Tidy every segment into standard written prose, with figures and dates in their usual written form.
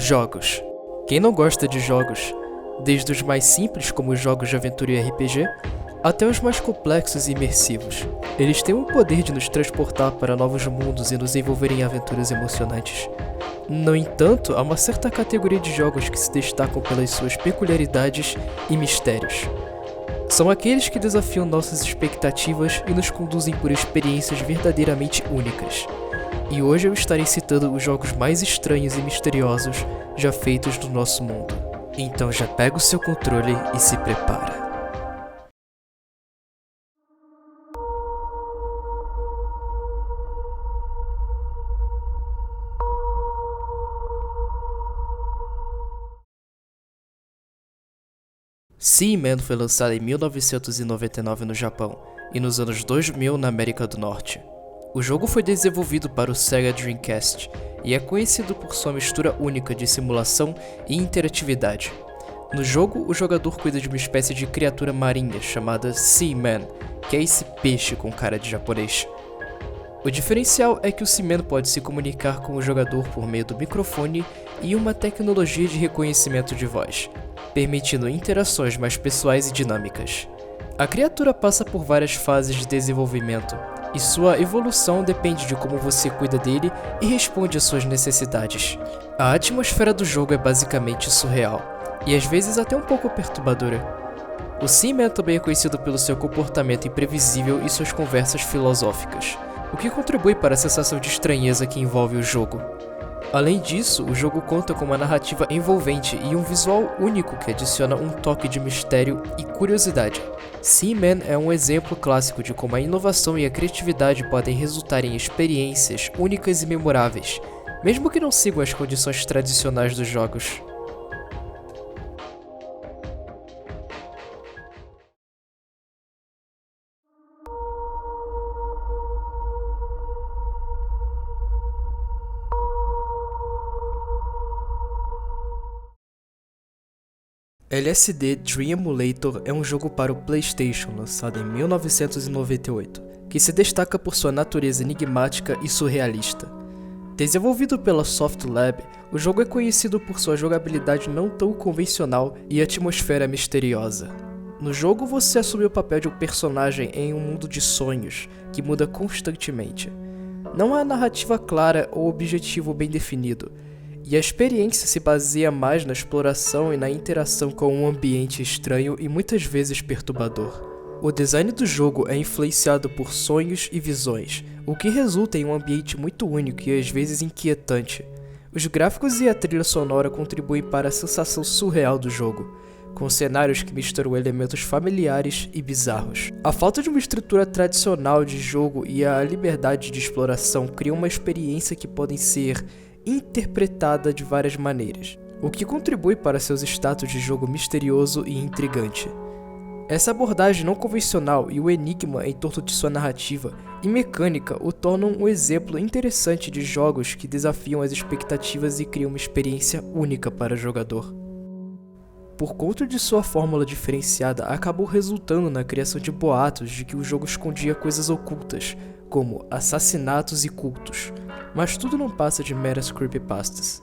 Jogos. Quem não gosta de jogos? Desde os mais simples, como os jogos de aventura e RPG, até os mais complexos e imersivos. Eles têm o poder de nos transportar para novos mundos e nos envolver em aventuras emocionantes. No entanto, há uma certa categoria de jogos que se destacam pelas suas peculiaridades e mistérios. São aqueles que desafiam nossas expectativas e nos conduzem por experiências verdadeiramente únicas. E hoje eu estarei citando os jogos mais estranhos e misteriosos já feitos no nosso mundo. Então já pega o seu controle e se prepara. Seaman foi lançado em 1999 no Japão e nos anos 2000 na América do Norte. O jogo foi desenvolvido para o Sega Dreamcast e é conhecido por sua mistura única de simulação e interatividade. No jogo, o jogador cuida de uma espécie de criatura marinha chamada Seaman, que é esse peixe com cara de japonês. O diferencial é que o Seaman pode se comunicar com o jogador por meio do microfone e uma tecnologia de reconhecimento de voz, permitindo interações mais pessoais e dinâmicas. A criatura passa por várias fases de desenvolvimento, e sua evolução depende de como você cuida dele e responde às suas necessidades. A atmosfera do jogo é basicamente surreal, e às vezes até um pouco perturbadora. O Seaman também é conhecido pelo seu comportamento imprevisível e suas conversas filosóficas, o que contribui para a sensação de estranheza que envolve o jogo. Além disso, o jogo conta com uma narrativa envolvente e um visual único que adiciona um toque de mistério e curiosidade. Seaman é um exemplo clássico de como a inovação e a criatividade podem resultar em experiências únicas e memoráveis, mesmo que não sigam as condições tradicionais dos jogos. LSD Dream Emulator é um jogo para o PlayStation lançado em 1998, que se destaca por sua natureza enigmática e surrealista. Desenvolvido pela Soft Lab, o jogo é conhecido por sua jogabilidade não tão convencional e atmosfera misteriosa. No jogo, você assume o papel de um personagem em um mundo de sonhos, que muda constantemente. Não há narrativa clara ou objetivo bem definido, e a experiência se baseia mais na exploração e na interação com um ambiente estranho e muitas vezes perturbador. O design do jogo é influenciado por sonhos e visões, o que resulta em um ambiente muito único e às vezes inquietante. Os gráficos e a trilha sonora contribuem para a sensação surreal do jogo, com cenários que misturam elementos familiares e bizarros. A falta de uma estrutura tradicional de jogo e a liberdade de exploração criam uma experiência que podem ser interpretada de várias maneiras, o que contribui para seus status de jogo misterioso e intrigante. Essa abordagem não convencional e o enigma em torno de sua narrativa e mecânica o tornam um exemplo interessante de jogos que desafiam as expectativas e criam uma experiência única para o jogador. Por conta de sua fórmula diferenciada, acabou resultando na criação de boatos de que o jogo escondia coisas ocultas, como assassinatos e cultos, mas tudo não passa de meras creepypastas.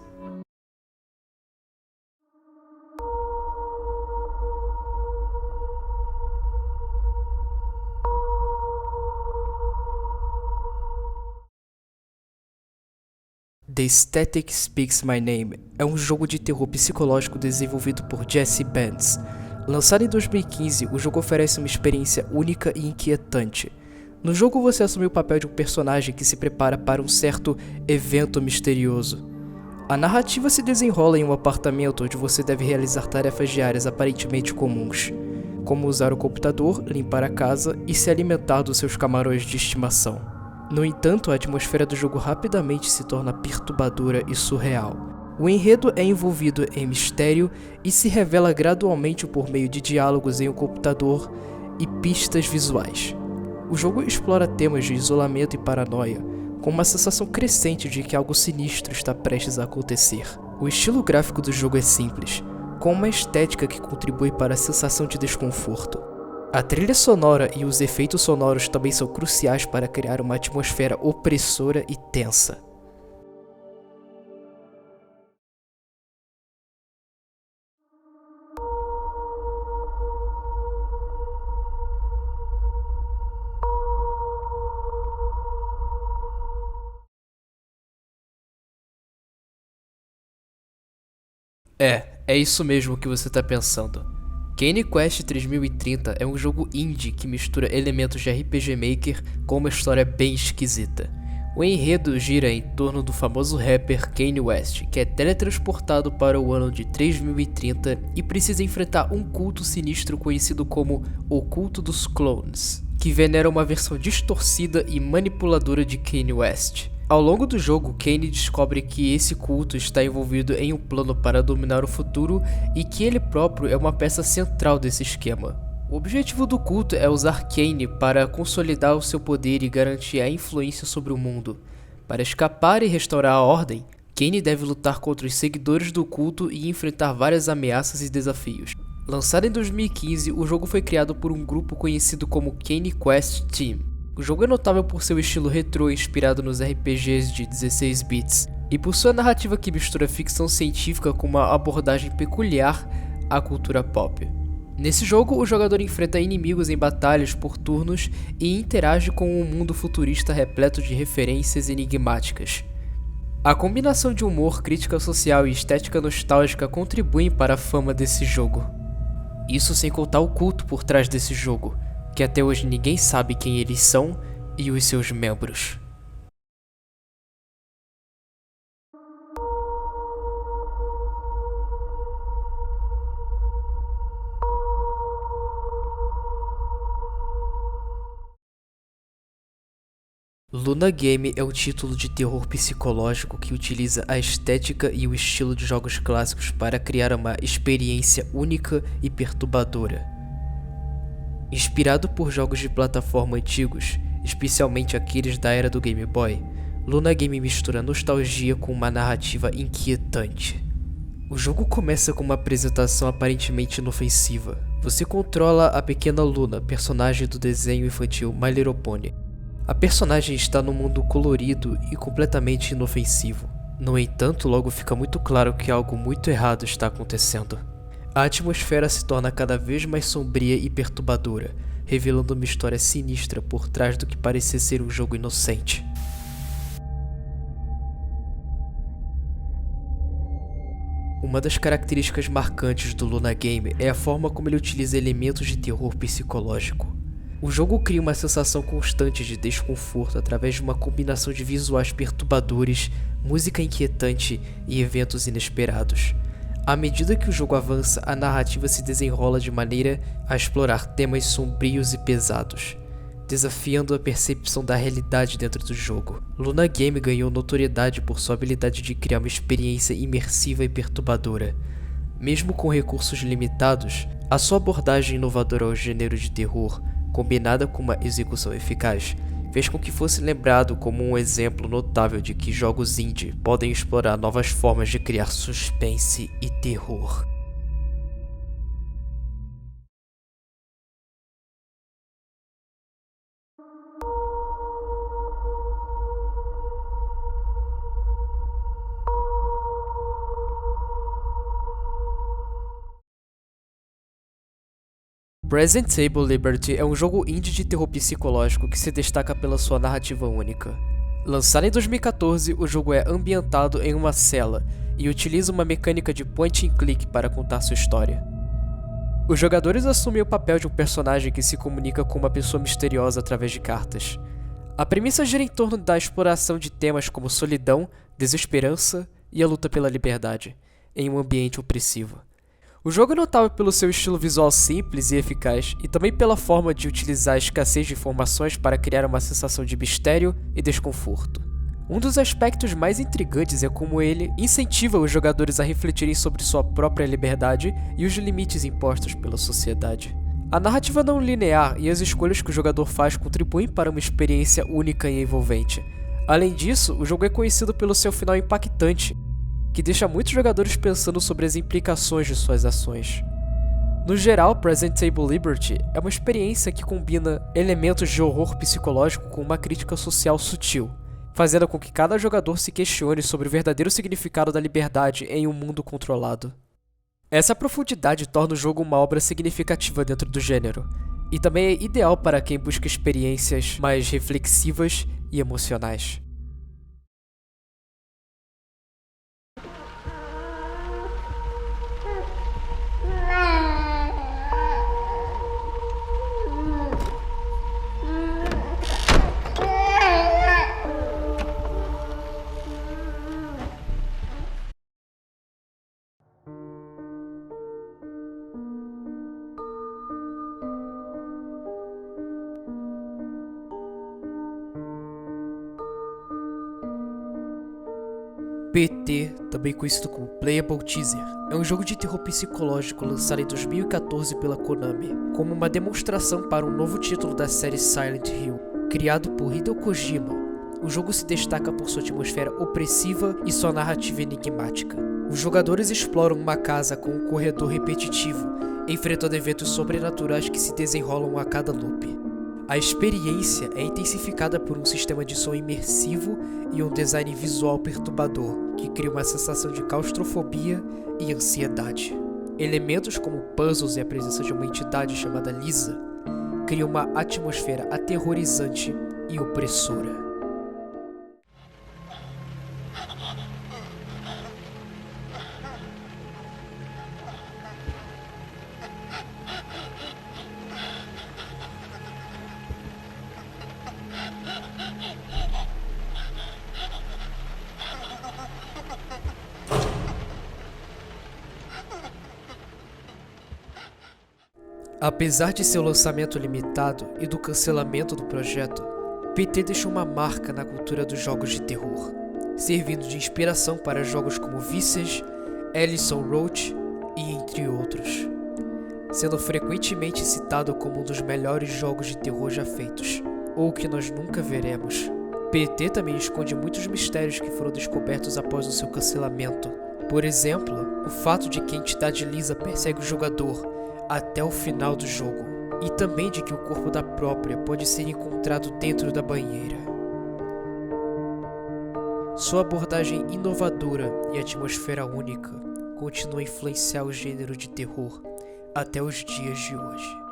The Static Speaks My Name é um jogo de terror psicológico desenvolvido por Jesse Benz. Lançado em 2015, o jogo oferece uma experiência única e inquietante. No jogo você assume o papel de um personagem que se prepara para um certo evento misterioso. A narrativa se desenrola em um apartamento onde você deve realizar tarefas diárias aparentemente comuns, como usar o computador, limpar a casa e se alimentar dos seus camarões de estimação. No entanto, a atmosfera do jogo rapidamente se torna perturbadora e surreal. O enredo é envolvido em mistério e se revela gradualmente por meio de diálogos em um computador e pistas visuais. O jogo explora temas de isolamento e paranoia, com uma sensação crescente de que algo sinistro está prestes a acontecer. O estilo gráfico do jogo é simples, com uma estética que contribui para a sensação de desconforto. A trilha sonora e os efeitos sonoros também são cruciais para criar uma atmosfera opressora e tensa. É isso mesmo que você tá pensando. Kanye Quest 3030 é um jogo indie que mistura elementos de RPG Maker com uma história bem esquisita. O enredo gira em torno do famoso rapper Kanye West, que é teletransportado para o ano de 3030 e precisa enfrentar um culto sinistro conhecido como o Culto dos Clones, que venera uma versão distorcida e manipuladora de Kanye West. Ao longo do jogo, Kanye descobre que esse culto está envolvido em um plano para dominar o futuro e que ele próprio é uma peça central desse esquema. O objetivo do culto é usar Kanye para consolidar o seu poder e garantir a influência sobre o mundo. Para escapar e restaurar a ordem, Kanye deve lutar contra os seguidores do culto e enfrentar várias ameaças e desafios. Lançado em 2015, o jogo foi criado por um grupo conhecido como Kanye Quest Team. O jogo é notável por seu estilo retrô inspirado nos RPGs de 16 bits e por sua narrativa que mistura ficção científica com uma abordagem peculiar à cultura pop. Nesse jogo, o jogador enfrenta inimigos em batalhas por turnos e interage com um mundo futurista repleto de referências enigmáticas. A combinação de humor, crítica social e estética nostálgica contribuem para a fama desse jogo. Isso sem contar o culto por trás desse jogo, que até hoje ninguém sabe quem eles são e os seus membros. Luna Game é um título de terror psicológico que utiliza a estética e o estilo de jogos clássicos para criar uma experiência única e perturbadora. Inspirado por jogos de plataforma antigos, especialmente aqueles da era do Game Boy, Luna Game mistura nostalgia com uma narrativa inquietante. O jogo começa com uma apresentação aparentemente inofensiva. Você controla a pequena Luna, personagem do desenho infantil My Little Pony. A personagem está num mundo colorido e completamente inofensivo. No entanto, logo fica muito claro que algo muito errado está acontecendo. A atmosfera se torna cada vez mais sombria e perturbadora, revelando uma história sinistra por trás do que parecia ser um jogo inocente. Uma das características marcantes do Luna Game é a forma como ele utiliza elementos de terror psicológico. O jogo cria uma sensação constante de desconforto através de uma combinação de visuais perturbadores, música inquietante e eventos inesperados. À medida que o jogo avança, a narrativa se desenrola de maneira a explorar temas sombrios e pesados, desafiando a percepção da realidade dentro do jogo. Luna Game ganhou notoriedade por sua habilidade de criar uma experiência imersiva e perturbadora. Mesmo com recursos limitados, a sua abordagem inovadora ao gênero de terror, combinada com uma execução eficaz, fez com que fosse lembrado como um exemplo notável de que jogos indie podem explorar novas formas de criar suspense e terror. Present Table Liberty é um jogo indie de terror psicológico que se destaca pela sua narrativa única. Lançado em 2014, o jogo é ambientado em uma cela e utiliza uma mecânica de point and click para contar sua história. Os jogadores assumem o papel de um personagem que se comunica com uma pessoa misteriosa através de cartas. A premissa gira em torno da exploração de temas como solidão, desesperança e a luta pela liberdade, em um ambiente opressivo. O jogo é notável pelo seu estilo visual simples e eficaz, e também pela forma de utilizar a escassez de informações para criar uma sensação de mistério e desconforto. Um dos aspectos mais intrigantes é como ele incentiva os jogadores a refletirem sobre sua própria liberdade e os limites impostos pela sociedade. A narrativa não linear e as escolhas que o jogador faz contribuem para uma experiência única e envolvente. Além disso, o jogo é conhecido pelo seu final impactante, que deixa muitos jogadores pensando sobre as implicações de suas ações. No geral, Present Table Liberty é uma experiência que combina elementos de horror psicológico com uma crítica social sutil, fazendo com que cada jogador se questione sobre o verdadeiro significado da liberdade em um mundo controlado. Essa profundidade torna o jogo uma obra significativa dentro do gênero, e também é ideal para quem busca experiências mais reflexivas e emocionais. PT, também conhecido como Playable Teaser, é um jogo de terror psicológico lançado em 2014 pela Konami, como uma demonstração para um novo título da série Silent Hill. Criado por Hideo Kojima, o jogo se destaca por sua atmosfera opressiva e sua narrativa enigmática. Os jogadores exploram uma casa com um corredor repetitivo, enfrentando eventos sobrenaturais que se desenrolam a cada loop. A experiência é intensificada por um sistema de som imersivo e um design visual perturbador, que cria uma sensação de claustrofobia e ansiedade. Elementos como puzzles e a presença de uma entidade chamada Lisa criam uma atmosfera aterrorizante e opressora. Apesar de seu lançamento limitado e do cancelamento do projeto, PT deixou uma marca na cultura dos jogos de terror, servindo de inspiração para jogos como Visage, Ellison Roach e entre outros, sendo frequentemente citado como um dos melhores jogos de terror já feitos, ou que nós nunca veremos. PT também esconde muitos mistérios que foram descobertos após o seu cancelamento. Por exemplo, o fato de que a entidade Lisa persegue o jogador até o final do jogo, e também de que o corpo da própria pode ser encontrado dentro da banheira. Sua abordagem inovadora e atmosfera única continua a influenciar o gênero de terror até os dias de hoje.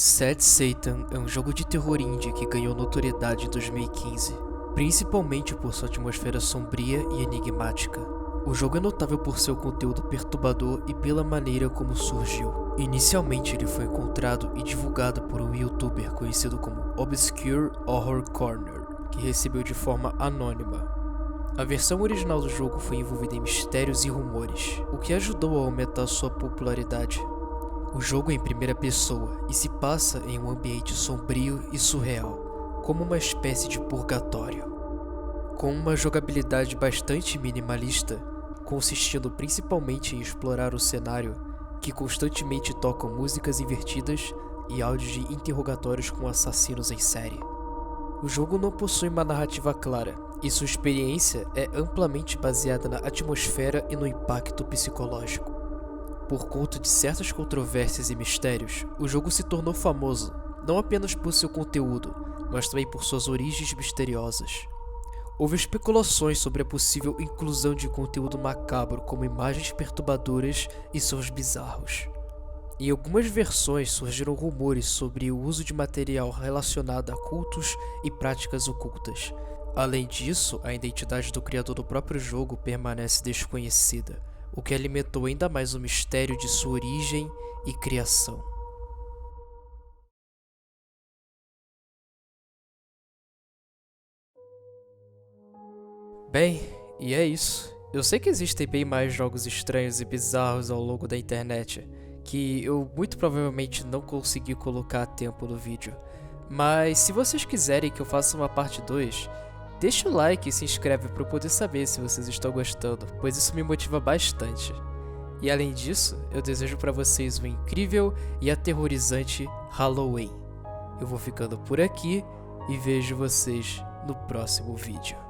Sad Satan é um jogo de terror indie que ganhou notoriedade em 2015, principalmente por sua atmosfera sombria e enigmática. O jogo é notável por seu conteúdo perturbador e pela maneira como surgiu. Inicialmente ele foi encontrado e divulgado por um youtuber conhecido como Obscure Horror Corner, que recebeu de forma anônima. A versão original do jogo foi envolvida em mistérios e rumores, o que ajudou a aumentar sua popularidade. O jogo é em primeira pessoa e se passa em um ambiente sombrio e surreal, como uma espécie de purgatório. Com uma jogabilidade bastante minimalista, consistindo principalmente em explorar o cenário, que constantemente tocam músicas invertidas e áudios de interrogatórios com assassinos em série. O jogo não possui uma narrativa clara, e sua experiência é amplamente baseada na atmosfera e no impacto psicológico. Por conta de certas controvérsias e mistérios, o jogo se tornou famoso, não apenas por seu conteúdo, mas também por suas origens misteriosas. Houve especulações sobre a possível inclusão de conteúdo macabro, como imagens perturbadoras e sons bizarros. Em algumas versões surgiram rumores sobre o uso de material relacionado a cultos e práticas ocultas. Além disso, a identidade do criador do próprio jogo permanece desconhecida, o que alimentou ainda mais o mistério de sua origem e criação. Bem, e é isso. Eu sei que existem bem mais jogos estranhos e bizarros ao longo da internet, que eu muito provavelmente não consegui colocar a tempo no vídeo. Mas se vocês quiserem que eu faça uma parte 2, deixa o like e se inscreve para eu poder saber se vocês estão gostando, pois isso me motiva bastante. E além disso, eu desejo para vocês um incrível e aterrorizante Halloween. Eu vou ficando por aqui e vejo vocês no próximo vídeo.